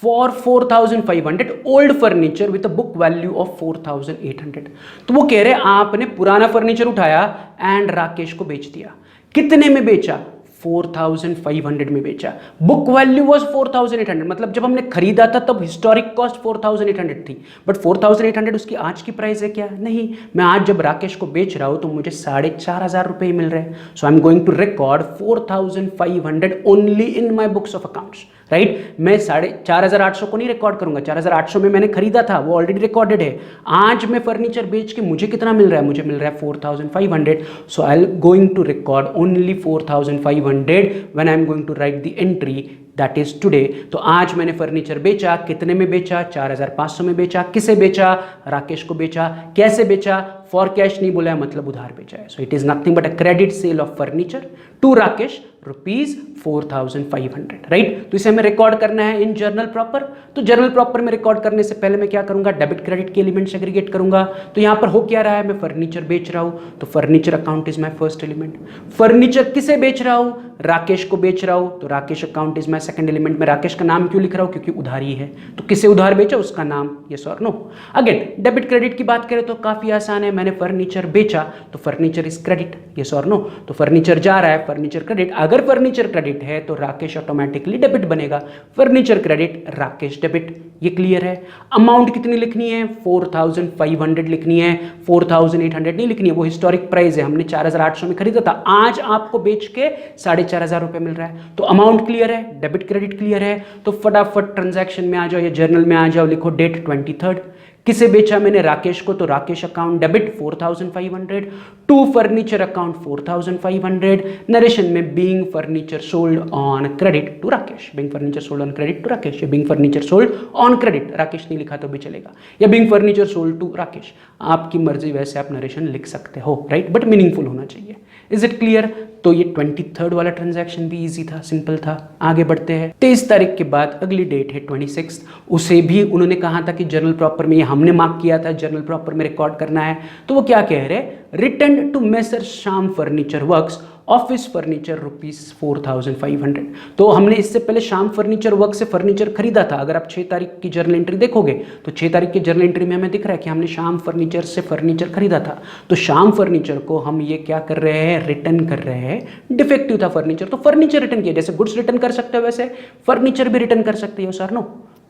for 4,500 old furniture with a book value of 4,800। तो वो कह रहे हैं आपने पुराना फर्नीचर उठाया एंड राकेश को बेच दिया। कितने में बेचा? 4,500 में बेचा। बुक वैल्यू वाज 4,800, मतलब जब हमने खरीदा था तब हिस्टोरिक कॉस्ट 4,800 थी, बट 4,800 उसकी आज की प्राइस है क्या? नहीं। मैं आज जब राकेश को बेच रहा हूं तो मुझे 4,500 रुपए मिल रहे हैं। So I am going to record 4,500 only in my books of accounts, right. मैं 4,800 को नहीं रिकॉर्ड करूंगा, 4,800 में मैंने खरीदा था, वो ऑलरेडी रिकॉर्डेड है। आज मैं फर्नीचर बेच के मुझे कितना मिल रहा है? मुझे मिल रहा है 4,500। So I am going to record only 4,500 when I am going to write the entry that is today। तो आज मैंने फर्नीचर बेचा, कितने में बेचा? 4,500 में बेचा। किसे बेचा? राकेश को बेचा। कैसे बेचा? फॉर कैश नहीं बोला है, मतलब उधार बेचा है। So it is nothing but a credit sale of furniture to Rakesh ₹4,500, right. तो इसे हमें रिकॉर्ड करना है इन जर्नल प्रॉपर। तो जर्नल प्रॉपर में रिकॉर्ड करने से पहले मैं क्या करूंगा, डेबिट क्रेडिट के एलिमेंट सेग्रीगेट करूंगा। तो यहां पर हो क्या रहा है, मैं फर्नीचर बेच रहा हूं, तो furniture account is my first element. Furniture किसे बेच रहा हूं, राकेश को बेच रहा हूं, तो Rakesh account is my second element. मैं राकेश का नाम क्यों लिख रहा हूं, क्योंकि उधारी है, तो किसे उधार बेचा, उसका नाम, यस और नो। अगेन डेबिट क्रेडिट की बात करें तो काफी आसान है, मैंने फर्नीचर बेचा तो फर्नीचर इज क्रेडिट, यस और नो। तो फर्नीचर जा रहा है, फर्नीचर क्रेडिट। अगर फर्नीचर क्रेडिट है तो राकेश ऑटोमेटिकली डेबिट बनेगा, फर्नीचर क्रेडिट राकेश डेबिट। ये क्लियर है। अमाउंट कितनी लिखनी है, 4,500 लिखनी है, 4,800 नहीं लिखनी है, वो हिस्टोरिक प्राइस है, हमने 4,800 में खरीदा था, आज आपको बेच के 4,500 रुपए मिल रहा है। तो अमाउंट क्लियर है, डेबिट क्रेडिट क्लियर है। तो फटाफट ट्रांजैक्शन में आ जाओ या जर्नल में आ जाओ, लिखो डेट 23rd। किसे बेचा मैंने, राकेश को, तो Rakesh account debit 4,500 to furniture account 4,500। Narration में being furniture sold on credit to Rakesh, being furniture sold on credit to Rakesh, या being furniture sold on credit, Rakesh नहीं लिखा तो भी चलेगा, या being furniture sold to Rakesh, आपकी मर्जी, वैसे आप नरेशन लिख सकते हो, राइट, बट मीनिंगफुल होना चाहिए। Is it clear. तो ये 23rd वाला ट्रांजैक्शन भी इजी था, सिंपल था। आगे बढ़ते हैं। 23 तारीख के बाद अगली डेट है 26, उसे भी उन्होंने कहा था कि जर्नल प्रॉपर में, ये हमने मार्क किया था जर्नल प्रॉपर में रिकॉर्ड करना है। तो वो क्या कह रहे, return to messrs Shyam furniture works office furniture ₹4,500। तो हमने इससे पहले श्याम फर्नीचर वर्क से फर्नीचर खरीदा था। अगर आप 6 तारीख की जर्नल एंट्री देखोगे तो 6 तारीख की जर्नल एंट्री में हमें दिख रहा है कि हमने श्याम फर्नीचर से फर्नीचर खरीदा था। तो श्याम फर्नीचर को हम ये क्या कर रहे हैं, रिटर्न कर रहे हैं। डिफेक्टिव था फर्नीचर, तो फर्नीचर रिटर्न किया, जैसे गुड्स रिटर्न कर सकते हो वैसे फर्नीचर भी रिटर्न कर सकते हो, सर नो,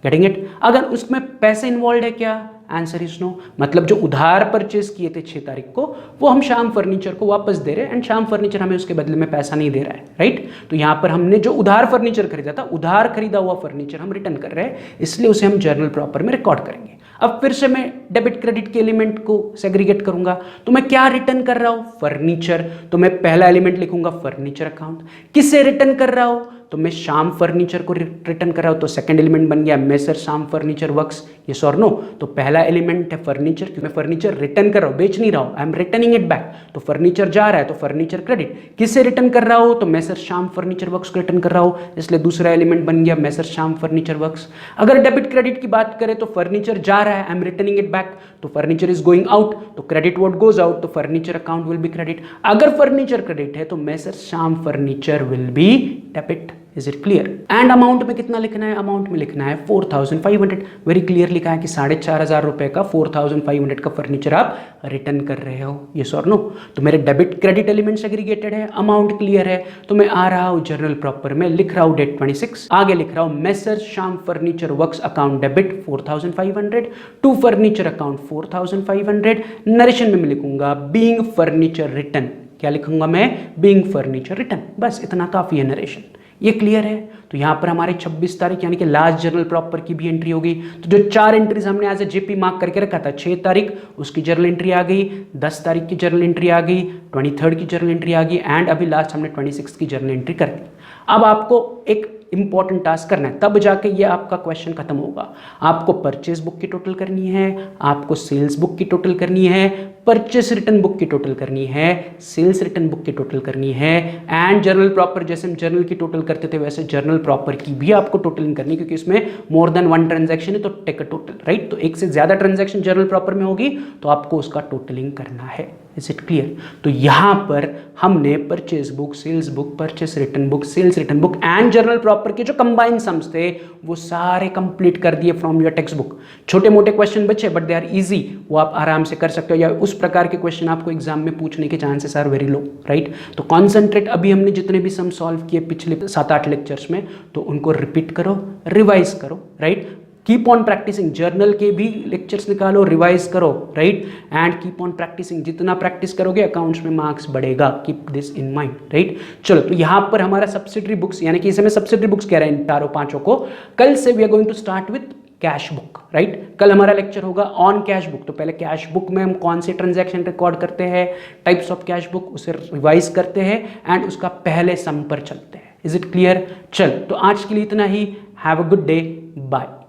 गेटिंग इट। अगर उसमें पैसे इन्वॉल्व है क्या, आंसर इज नो। मतलब जो उधार परचेज किए थे 6 तारीख को, वो हम श्याम फर्नीचर को वापस दे रहे हैं, एंड श्याम फर्नीचर हमें उसके बदले में पैसा नहीं दे रहा है, राइट। तो यहां पर हमने जो उधार फर्नीचर खरीदा था, उधार खरीदा हुआ फर्नीचर हम रिटर्न कर रहे हैं, इसलिए उसे हम जर्नल प्रॉपर में रिकॉर्ड करेंगे। अब फिर से मैं डेबिट क्रेडिट के एलिमेंट को सेग्रीगेट करूंगा। तो मैं क्या रिटर्न कर रहा हूं, फर्नीचर, तो मैं पहला एलिमेंट लिखूंगा फर्नीचर अकाउंट। किसे रिटर्न कर रहा हूं, तो मैं श्याम फर्नीचर को रिटर्न कर रहा हूं, तो सेकंड एलिमेंट बन गया messrs Shyam furniture works, yes और नो। तो पहला एलिमेंट है फर्नीचर, क्योंकि मैं फर्नीचर रिटर्न कर रहा हूं, बेच नहीं रहा हूं, आई एम रिटर्निंग इट बैक। तो फर्नीचर जा रहा है तो फर्नीचर क्रेडिट। किसे रिटर्न कर रहा हूं, तो मेसर श्याम फर्नीचर वर्क्स को रिटर्न कर रहा हूं, इसलिए दूसरा एलिमेंट बन गया मेसर श्याम फर्नीचर वर्क्स। अगर डेबिट क्रेडिट की बात करें तो फर्नीचर जा रहा है, I am returning it back, तो फर्नीचर इज गोइंग आउट, तो क्रेडिट व्हाट गोज आउट, तो furniture account will be credit. अगर फर्नीचर क्रेडिट है तो messrs Shyam furniture will be debit. Is it clear. And amount में कितना लिखना है, अमाउंट में लिखना है 4,500। वेरी क्लियर लिखा है कि 4,500 रुपए का 4,500 का फर्नीचर आप रिटर्न कर रहे हो, यस और नो। तो मेरे डेबिट क्रेडिट एलिमेंट सेग्रीगेटेड है, अमाउंट क्लियर है। तो मैं आ रहा हूं जर्नल प्रॉपर में, लिख रहा हूं डेट 26, आगे लिख रहा हूं messrs Shyam furniture works account debit 4,500 to furniture account 4,500। Narration में मैं लिखूंगा बीइंग फर्नीचर रिटर्न, क्या लिखूंगा मैं, बीइंग फर्नीचर रिटर्न, बस इतना काफी है नरेशन। ये क्लियर है। तो यहां पर हमारे 26 तारीख यानी कि लास्ट जर्नल प्रॉपर की भी एंट्री होगी। तो जो 4 एंट्रीज हमने एज ए जेपी मार्क करके रखा था, 6 तारीख उसकी जर्नल एंट्री आ गई, 10 तारीख की जर्नल एंट्री आ गई, 23rd की जर्नल एंट्री आ गई, एंड अभी लास्ट हमने 26 की जर्नल एंट्री कर दी। अब आपको एक इंपॉर्टेंट टास्क करना है, तब जाके ये आपका क्वेश्चन खत्म होगा। आपको परचेज बुक की टोटल करनी है, आपको सेल्स बुक की टोटल करनी है, परचेस रिटर्न बुक की टोटल करनी है, सेल्स रिटर्न बुक की टोटल करनी है, एंड जर्नल प्रॉपर, जैसे हम जर्नल की टोटल करते थे वैसे जर्नल प्रॉपर की भी आपको टोटलिंग करनी है, क्योंकि इसमें मोर देन 1 ट्रांजैक्शन है, तो टेक अ टोटल, राइट। तो एक से ज्यादा ट्रांजैक्शन जर्नल प्रॉपर में होगी तो आपको उसका टोटलिंग करना है। Is it clear. तो यहां पर हमने purchase book, sales book, purchase return book, sales return book and journal proper के जो कंबाइन सम्स थे वो सारे कंप्लीट कर दिए फ्रॉम योर टेक्स्ट बुक। छोटे मोटे क्वेश्चन बचे बट दे आर इजी, वो आप आराम से कर सकते हो, या उस प्रकार के क्वेश्चन आपको एग्जाम में पूछने के chances are very low, right. तो कॉन्सेंट्रेट, अभी हमने जितने भी सम सॉल्व किए पिछले 7-8 लेक्चर्स में, तो उनको रिपीट करो, रिवाइज करो, right. Keep on practising, journal के भी लेक्चर्स निकालो, रिवाइज करो, right, and keep on practising. जितना प्रैक्टिस करोगे अकाउंट्स में मार्क्स बढ़ेगा, keep this in mind, right. चलो, तो यहां पर हमारा सब्सिडरी बुक्स, यानी कि इसे मैं सब्सिडरी बुक्स कह रहे हैं इन चारों पांचों को। कल से we are going to start with cash book, right. कल हमारा लेक्चर होगा ऑन कैश बुक। तो पहले कैश बुक में हम कौन से ट्रांजैक्शन रिकॉर्ड करते हैं, टाइप्स ऑफ कैश बुक, उसे रिवाइज करते हैं एंड उसका पहले सम पर चलते हैं। Is it clear. चल, तो आज के लिए इतना ही। Have a good day, bye.